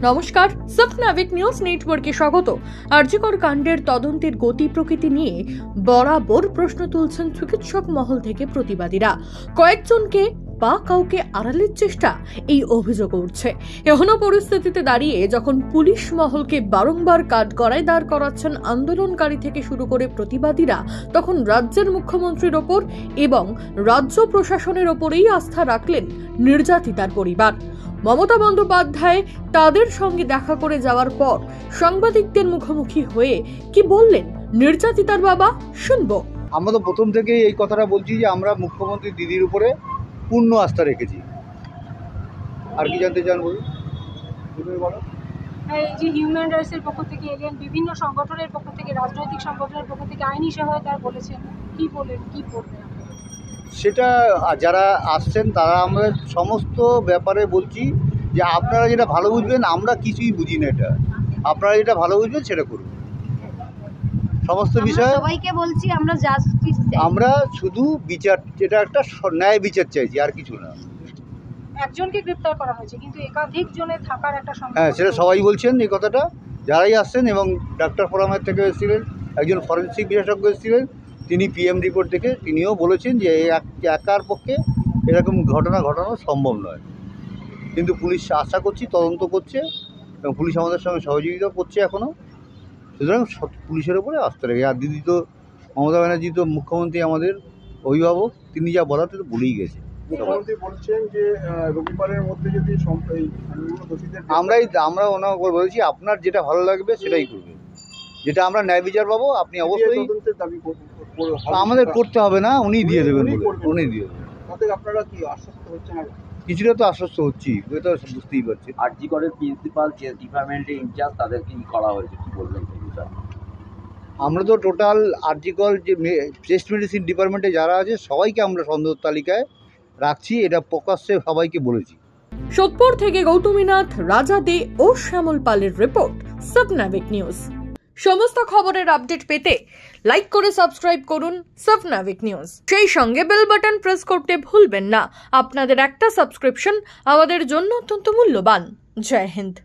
নমস্কার, স্বপ্নাবিক নিউজ নেটওয়ার্কে স্বাগত। আরজিকর কাণ্ডের তদন্তের গতি প্রকৃতি নিয়ে বরাবর প্রশ্ন তুলছেন চিকিৎসক মহল থেকে প্রতিবাদীরা। কয়েকজনকে বা কাউকে আড়ালের চেষ্টা এই অভিযোগ উঠছে। এমন পরিস্থিতিতে দাঁড়িয়ে যখন পুলিশ মহলকে বারংবার কাঠগড়ায় দাঁড় করাচ্ছেন আন্দোলনকারী থেকে শুরু করে প্রতিবাদীরা, তখন রাজ্যের মুখ্যমন্ত্রীর ওপর এবং রাজ্য প্রশাসনের ওপরেই আস্থা রাখলেন নির্যাতিতার পরিবার। মমতা বন্দ্যোপাধ্যায় তাদের সঙ্গে দেখা করে যাওয়ার পর সাংবাদিকদের মুখোমুখি হয়ে কি বললেন নির্যাতিতার বাবা, শুনবো। আমরা তো প্রথম থেকেই এই কথাটা বলছি যে আমরা মুখ্যমন্ত্রী দিদির উপরে পূর্ণ আস্থা রেখেছি। আর কি জানতে চান বলুন? এই যে হিউম্যান রাইটসের পক্ষ থেকে এলেন, বিভিন্ন সংগঠনের পক্ষ থেকে, রাজনৈতিক সংগঠনের পক্ষ থেকে আইনি সহায়তা বলেছেন, কি বলেন, কি বলবেন? সেটা যারা আসছেন তারা আমরা সমস্ত ব্যাপারে বলছি যে আপনারা যেটা ভালো বুঝবেন, আমরা কিছুই বুঝি না, এটা আপনারা যেটা ভালো বুঝবেন সেটা করুন। সমস্ত বিষয়ে সবাইকে বলছি আমরা জাস্টিস চাই, আমরা শুধু বিচার, যেটা একটা ন্যায় বিচার চাইছি, আর কিছু না। একজনকে গ্রেফতার করা হয়েছে কিন্তু একাধিক জনের থাকার একটা সম্ভাবনা। হ্যাঁ, সেটা সবাই বলছেন এই কথাটা, যারাই আসছেন। এবং ডাক্তার ফোরামের থেকে এসেছিলেন, একজন ফরেন্সিক বিশেষজ্ঞ এসেছিলেন, তিনি পিএম রিপোর্ট থেকে তিনিও বলেছেন যে একার পক্ষে এরকম ঘটনা ঘটানো সম্ভব নয়। কিন্তু পুলিশ আশা করছি তদন্ত করছে এবং পুলিশ আমাদের সঙ্গে সহযোগিতা করছে এখনও। সুতরাং পুলিশের ওপরে আস্থা রেখে, আর দিদি তো, মমতা ব্যানার্জি তো মুখ্যমন্ত্রী, আমাদের অভিভাবক, তিনি যা বলার তো বলেই গেছে। মুখ্যমন্ত্রী বলছেন যে রবিবারের মধ্যে যদি আমরা ওনাকে বলেছি আপনার যেটা ভালো লাগবে সেটাই করবে, যেটা আমরা ন্যায় বিচার পাবো আপনি অবশ্যই। আমাদের করতে হবে না, উনি দিয়ে দেবেন, উনি দিয়ে দেবেন। আপনারা কি আশ্বস্ত হচ্ছেন? কিছুটা তো আশ্বস্ত হচ্ছি, এটা বুঝতেই পারছি। আরজিকরের প্রিন্সিপাল যে ডিপার্টমেন্টের ইনচার্জ, তাদেরকে কি করা হয়েছে, কি বলবেন? আমরা তো টোটাল আরজিকর যে চেস্ট মেডিসিন ডিপার্টমেন্টে যারা আছে সবাইকে আমরা সন্দেহ তালিকায় রাখছি, এটা প্রকাশ্যে সবাইকে বলেছি। সোদপুর থেকে গৌতমীনাথ, রাজা দে ও শ্যামল পালের রিপোর্ট, স্বপ্নাবিক নিউজ। সমস্ত খবরের আপডেট পেতে লাইক করে সাবস্ক্রাইব করুন স্বপ্নাবিক নিউজ। সেই সঙ্গে বেল বাটন প্রেস করতে ভুলবেন না। আপনাদের একটা সাবস্ক্রিপশন আমাদের জন্য অত্যন্ত মূল্যবান। জয় হিন্দ।